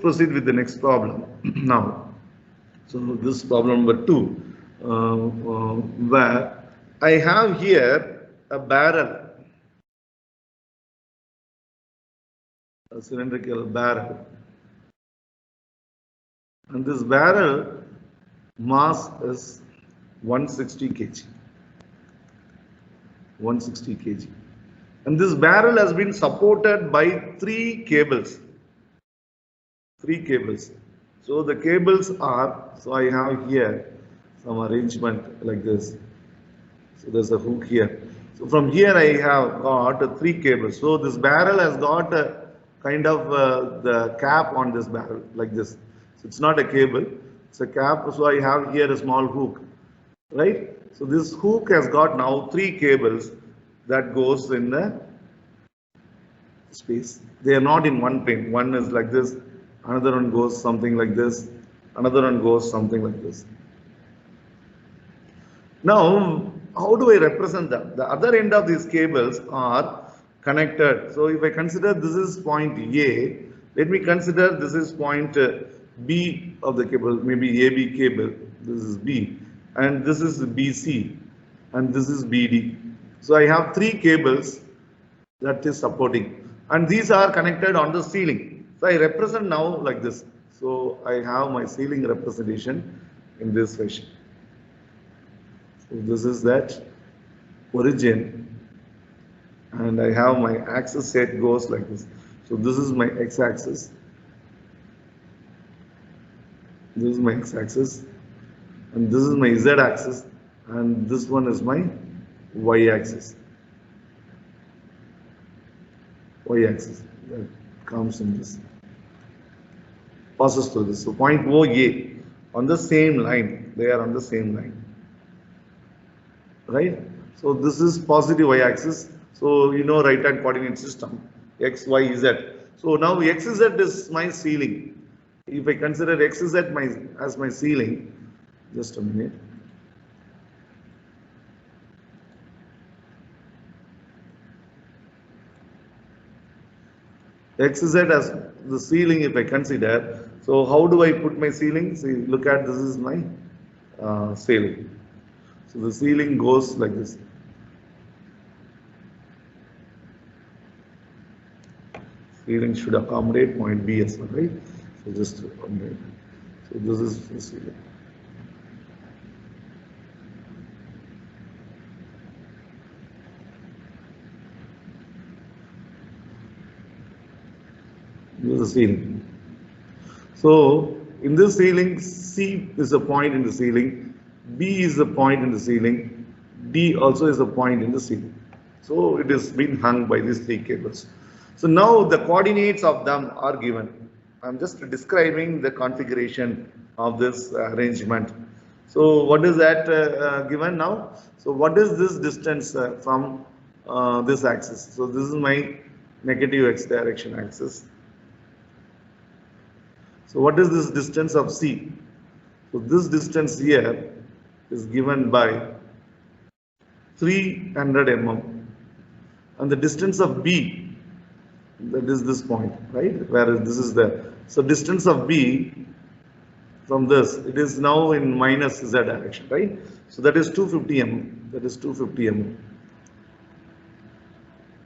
proceed with the next problem now. So this problem number 2, where I have here a barrel, a cylindrical barrel, and this barrel mass is 160 kg. 160 kg. And this barrel has been supported by 3 cables. 3 cables. So the cables are, so I have here some arrangement like this. So there's a hook here. So from here I have got 3 cables. So this barrel has got a kind of the cap on this barrel like this. So it's not a cable, it's a cap. So I have here a small hook, right? So this hook has got now 3 cables that goes in the space. They are not in one plane. One is like this, another one goes something like this, another one goes something like this. Now, how do I represent them? The other end of these cables are connected. So if I consider this is point A, let me consider this is point B of the cable, maybe AB cable. This is B, and this is BC, and this is BD. So I have 3 cables that is supporting, and these are connected on the ceiling. So I represent now like this. So I have my ceiling representation in this fashion. So this is that origin, and I have my axis set goes like this. So this is my x-axis. This is my x-axis, and this is my z-axis, and this one is my y-axis. Y-axis that comes in this, passes through this. So point OA on the same line, they are on the same line, right? So this is positive y-axis. So you know right-hand coordinate system, x, y, z. So now xz is my ceiling. If I consider xz as my ceiling, just a minute. Xz as the ceiling if I consider. So how do I put my ceiling? See, look at this is my ceiling. So the ceiling goes like this. Ceiling should accommodate point B as well, right? So just to accommodate. So this is the ceiling. This is the ceiling. So in this ceiling, C is a point in the ceiling, B is a point in the ceiling, D also is a point in the ceiling. So it is been hung by these 3 cables. So now the coordinates of them are given. I'm just describing the configuration of this arrangement. So what is that given now? So what is this distance from this axis? So this is my negative x direction axis. So what is this distance of C? So this distance here is given by 300 mm, and the distance of B, that is this point, right? Whereas this is the, so distance of B from this, it is now in minus Z direction, right? So that is 250 mm, that is 250 mm.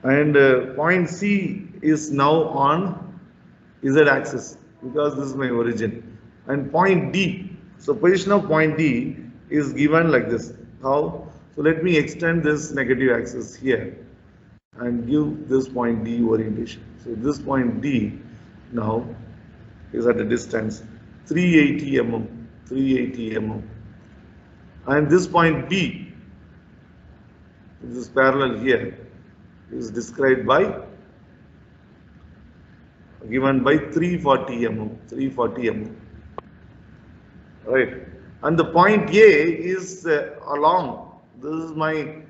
And point C is now on Z axis, because this is my origin. And point D, so position of point D is given like this. How? So let me extend this negative axis here and give this point D orientation. So this point D now is at a distance 380 mm, 380 mm. And this point B, this parallel here, is described by, given by 340 mm, 340 mm, right? And the point A is along, this is my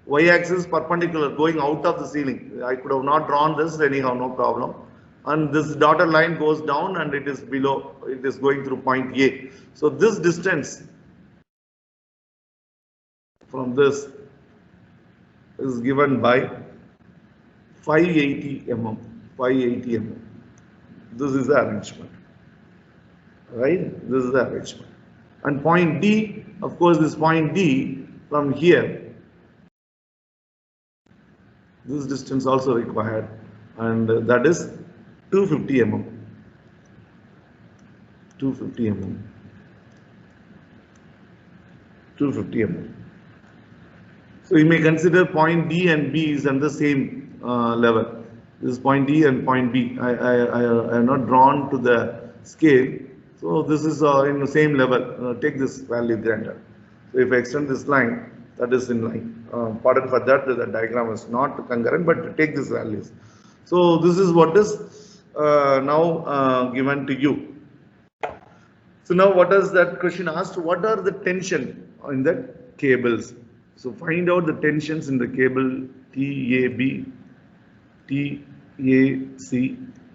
y-axis perpendicular going out of the ceiling. I could have not drawn this anyhow, no problem. And this dotted line goes down and it is below, it is going through point A. So this distance from this is given by 580 mm, 580 mm. This is the arrangement. right? This is the average point. And point D, of course, this point D from here, this distance also required, and that is 250 mm. 250 mm. 250 mm. So you may consider point D and B is on the same level. This is point D and point B. I have not drawn to the scale. So this is in the same level. Take this value granted. So if I extend this line, that is in line. Pardon for that, the diagram is not concurrent, but take these values. So this is what is now given to you. So now what is that question asked? What are the tension in the cables? So find out the tensions in the cable TAB, TAC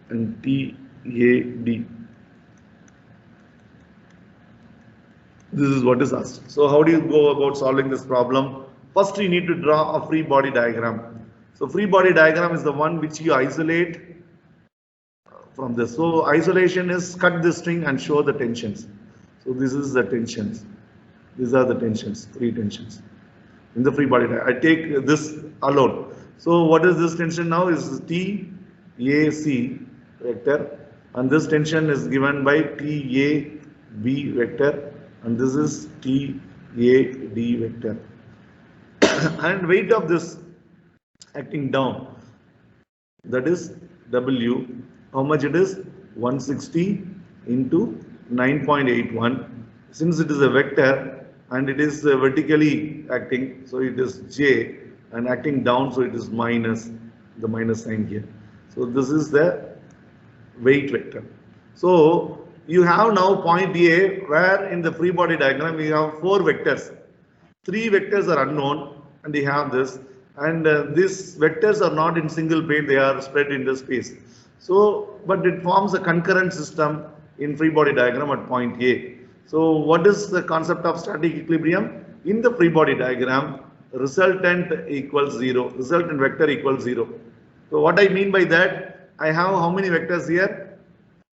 and TAD. This is what is asked. So how do you go about solving this problem? First you need to draw a free body diagram. So free body diagram is the one which you isolate from this. So isolation is cut the string and show the tensions. So this is the tensions. These are the tensions, three tensions. In the free body diagram, I take this alone. So what is this tension now? Is TAC vector, and this tension is given by TAB vector, and this is TAD vector. And weight of this acting down, that is W. How much it is? 160 into 9.81. Since it is a vector, and it is vertically acting, so it is J, and acting down, so it is minus, the minus sign here. So this is the weight vector. So you have now point A, where in the free body diagram we have 4 vectors. 3 vectors are unknown, and we have this, and these vectors are not in single plane, they are spread in the space. So, but it forms a concurrent system in free body diagram at point A. So what is the concept of static equilibrium? In the free body diagram, resultant equals 0, resultant vector equals 0. So what I mean by that, I have how many vectors here?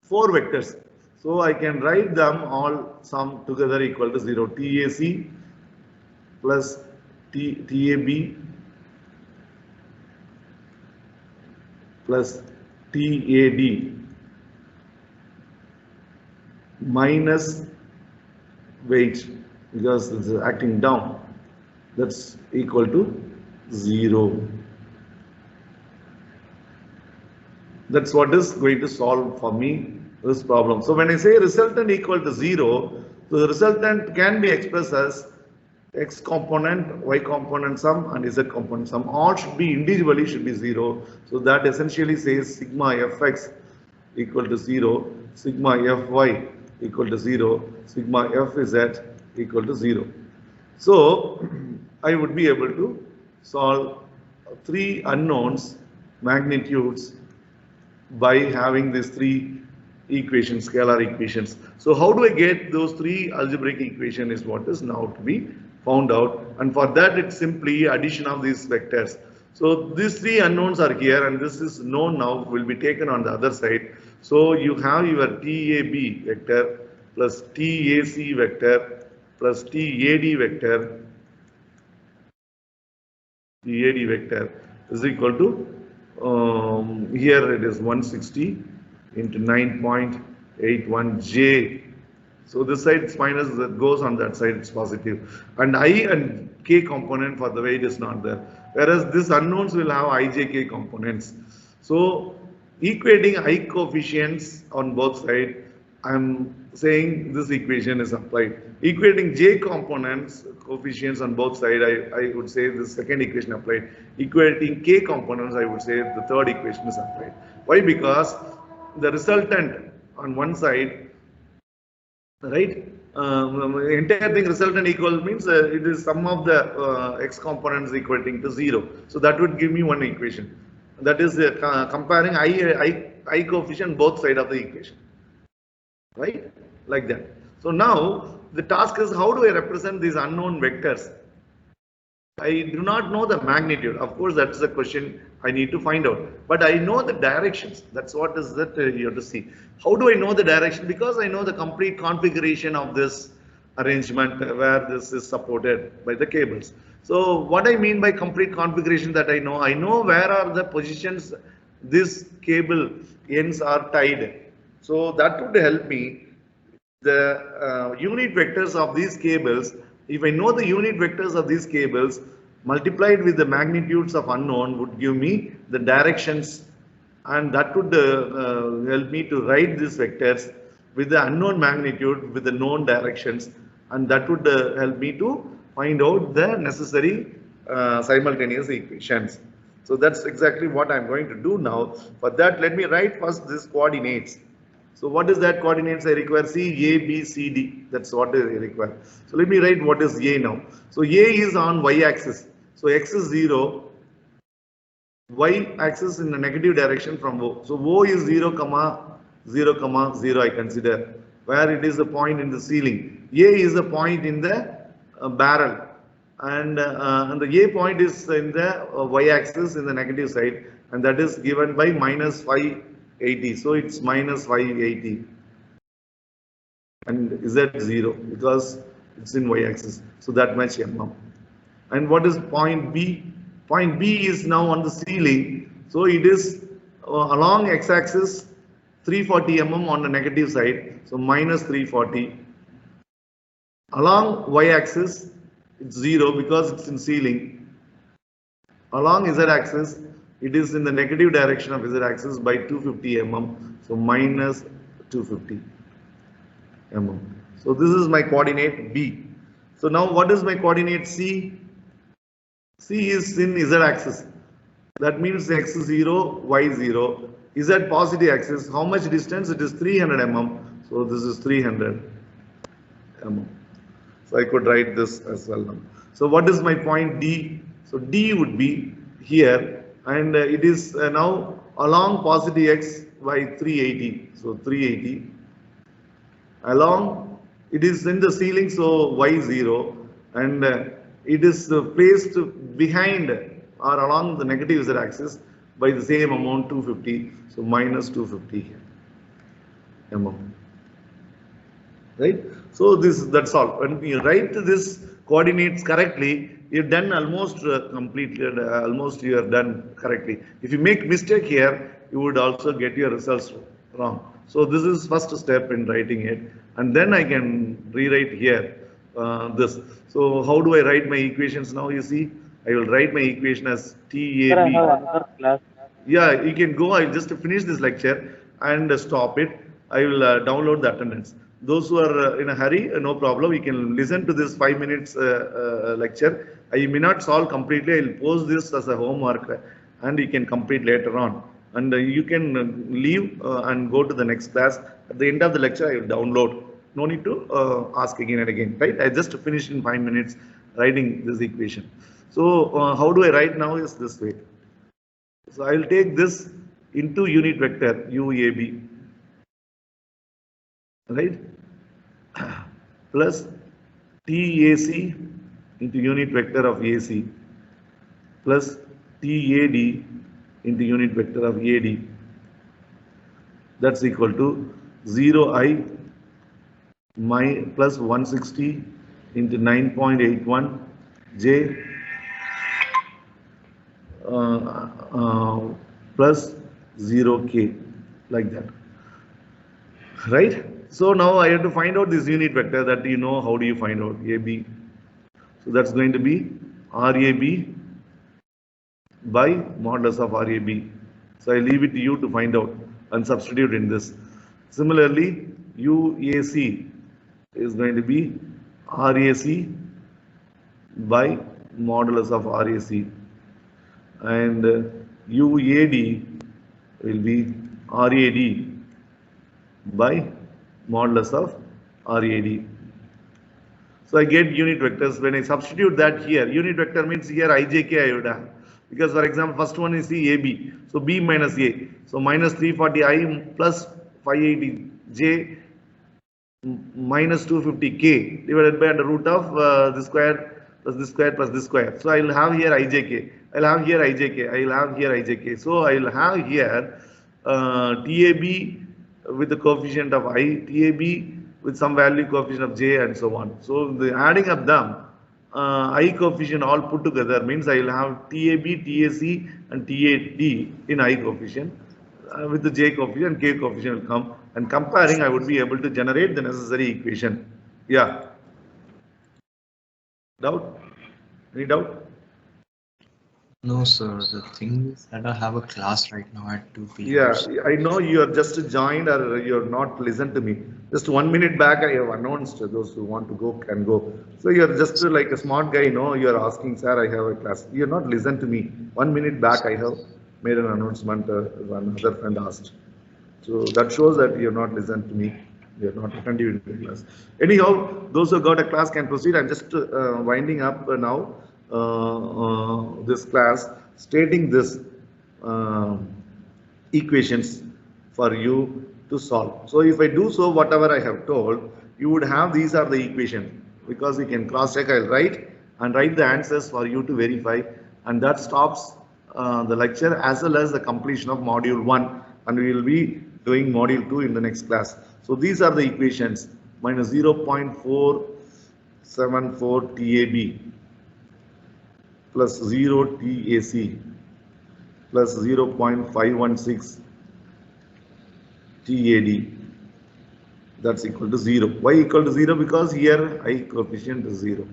4 vectors. So I can write them all sum together equal to 0. TAC plus TAB plus TAD minus weight, because it's acting down, that's equal to 0. That's what is going to solve for me this problem. So when I say resultant equal to 0, so the resultant can be expressed as x component, y component sum and z component sum. All should be individually should be 0. So that essentially says sigma fx equal to 0, sigma fy equal to 0, sigma fz equal to 0. So I would be able to solve 3 unknowns magnitudes by having these 3 equations, scalar equations. So how do I get those 3 algebraic equations is what is now to be found out, and for that it's simply addition of these vectors. So these 3 unknowns are here, and this is known now, will be taken on the other side. So you have your TAB vector plus TAC vector plus TAD vector is equal to, here it is 160 into 9.81 J. So this side is minus, that goes on that side, it's positive. And I and K component for the weight is not there. Whereas this unknowns will have IJK components. So equating I coefficients on both sides, I'm saying this equation is applied. Equating J components, coefficients on both sides, I would say the second equation applied. Equating K components, I would say the third equation is applied. Why? Because the resultant on one side, right, entire thing resultant equal means it is sum of the x components equating to 0. So that would give me one equation. That is comparing I coefficient both sides of the equation, right, like that. So now the task is, how do I represent these unknown vectors? I do not know the magnitude. Of course, that's the question I need to find out. But I know the directions. That's what is that you have to see. How do I know the direction? Because I know the complete configuration of this arrangement where this is supported by the cables. So what I mean by complete configuration that I know where are the positions this cable ends are tied. So that would help me. The unit vectors of these cables, if I know the unit vectors of these cables multiplied with the magnitudes of unknown would give me the directions, and that would help me to write these vectors with the unknown magnitude with the known directions, and that would help me to find out the necessary simultaneous equations. So that's exactly what I'm going to do now. For that, let me write first these coordinates. So what is that coordinates I require? C, A, B, C, D. That's what I require. So let me write what is A now. So A is on Y axis. So X is 0. Y axis in the negative direction from O. So O is 0, 0, 0 I consider. Where it is a point in the ceiling. A is a point in the barrel. And the A point is in the Y axis in the negative side. And that is given by minus 580. So it's minus 580. And Z 0 because it's in Y axis. So that much mm. And what is point B? Point B is now on the ceiling. So it is along X axis 340 mm on the negative side. So minus 340. Along Y axis it's 0 because it's in ceiling. Along Z axis it is in the negative direction of Z axis by 250 mm. So minus 250 mm. So this is my coordinate B. So now what is my coordinate C? C is in Z axis. That means X 0, Y 0. Z positive axis. How much distance? It is 300 mm. So this is 300 mm. So I could write this as well now. So what is my point D? So D would be here, and it is now along positive X by 380. So 380. Along, it is in the ceiling, so Y 0, and it is placed behind or along the negative Z axis by the same amount 250. So minus 250 mm. Right? So that's all. When you write this coordinates correctly, you're done almost completed, almost you are done correctly. If you make mistake here, you would also get your results wrong. So this is first step in writing it, and then I can rewrite here this. So how do I write my equations now? You see, I will write my equation as TAB. Sir, I have another class. Yeah, you can go. I'll just finish this lecture and stop it. I will download the attendance. Those who are in a hurry, no problem. You can listen to this 5 minutes lecture. I may not solve completely. I'll post this as a homework, and you can complete later on. And you can leave and go to the next class. At the end of the lecture, I will download. No need to ask again and again, right? I just finished in 5 minutes writing this equation. So how do I write now is this way. So I will take this into unit vector UAB, right? Plus TAC into unit vector of AC plus TAD into unit vector of AD. That's equal to 0I plus 160 into 9.81 J plus 0K, like that, right? So now I have to find out this unit vector. That you know, how do you find out AB? So that's going to be RAB by modulus of RAB. So I leave it to you to find out and substitute in this. Similarly, UAC is going to be RAC by modulus of RAC, and UAD will be RAD by modulus of RAD. So I get unit vectors. When I substitute that here, unit vector means here IJK I would have. Because for example, first one is the AB. So B minus A. So minus 340I plus 580J minus 250K divided by under root of this square plus this square plus this square. So I will have here IJK. I'll have here ijk, I'll have here ijk. So I'll have here tab with the coefficient of I, tab with some value coefficient of j and so on. So the adding of them, I coefficient all put together means I will have tab, tac and tad in I coefficient. With the j coefficient, k coefficient will come, and comparing I would be able to generate the necessary equation. Yeah. Doubt? Any doubt? No, sir. The thing is that I have a class right now at 2 p.m. Yeah, I know you are just joined or you're not listened to me. Just 1 minute back, I have announced those who want to go can go. So you're just like a smart guy, no? You're asking, sir, I have a class. You're not listened to me. 1 minute back, I have made an announcement. One other friend asked. So that shows that you're not listened to me. You're not attentive in the class. Anyhow, those who got a class can proceed. I'm just winding up now this class, stating this equations for you to solve. So if I do so, whatever I have told, you would have these are the equations, because you can cross check. I'll write and write the answers for you to verify, and that stops the lecture as well as the completion of module 1, and we will be doing module 2 in the next class. So these are the equations: minus 0.474 TAB plus 0 TAC plus 0.516 TAD, that's equal to 0. Why equal to 0? Because here I coefficient is 0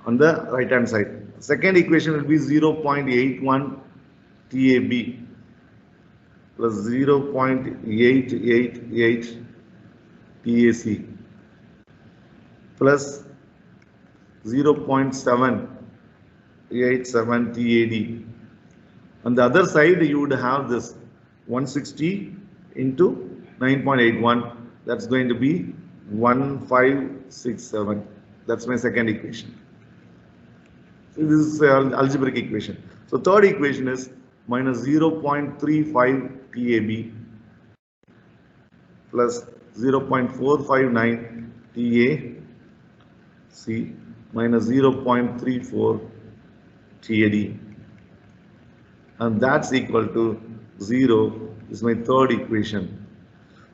on the right hand side. Second equation will be 0.81 TAB plus 0.888 TAC plus 0.787 TAD. On the other side, you would have this 160 into 9.81. That's going to be 1567. That's my second equation. So this is an algebraic equation. So third equation is minus 0.35 TAB plus 0.459 TAC minus 0.34 TAD, and that's equal to 0 is my third equation.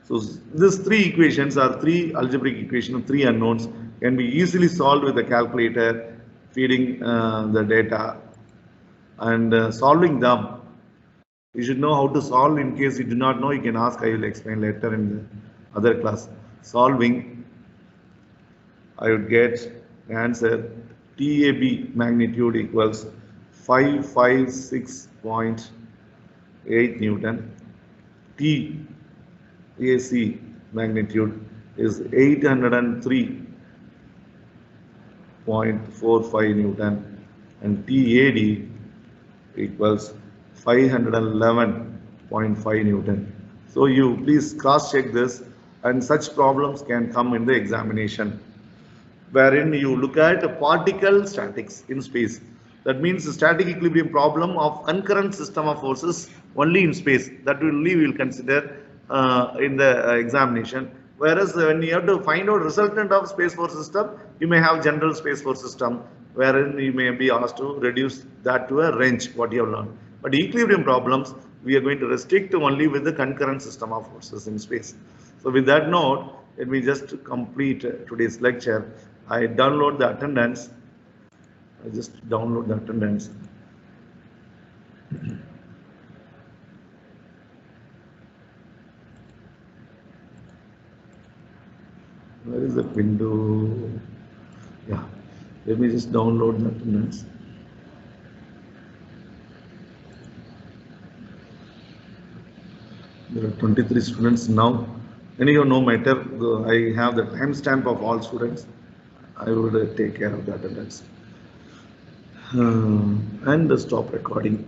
So these three equations are three algebraic equations, three unknowns, can be easily solved with a calculator, feeding the data and solving them. You should know how to solve. In case you do not know, you can ask, I will explain later in the other class. Solving, I would get the answer TAB magnitude equals 556.8 Newton. TAC magnitude is 803.45 Newton, and TAD equals 511.5 Newton. So you please cross check this, and such problems can come in the examination, wherein you look at particle statics in space. That means the static equilibrium problem of concurrent system of forces only in space. That we will consider in the examination. Whereas when you have to find out resultant of space force system, you may have general space force system, wherein you may be asked to reduce that to a range, what you have learned. But equilibrium problems, we are going to restrict only with the concurrent system of forces in space. So with that note, let me just complete today's lecture. I download the attendance. I just download the attendance. Where is the window? Yeah, let me just download the attendance. There are 23 students now. Anyhow, no matter, I have the timestamp of all students. I would take care of the attendance and stop recording.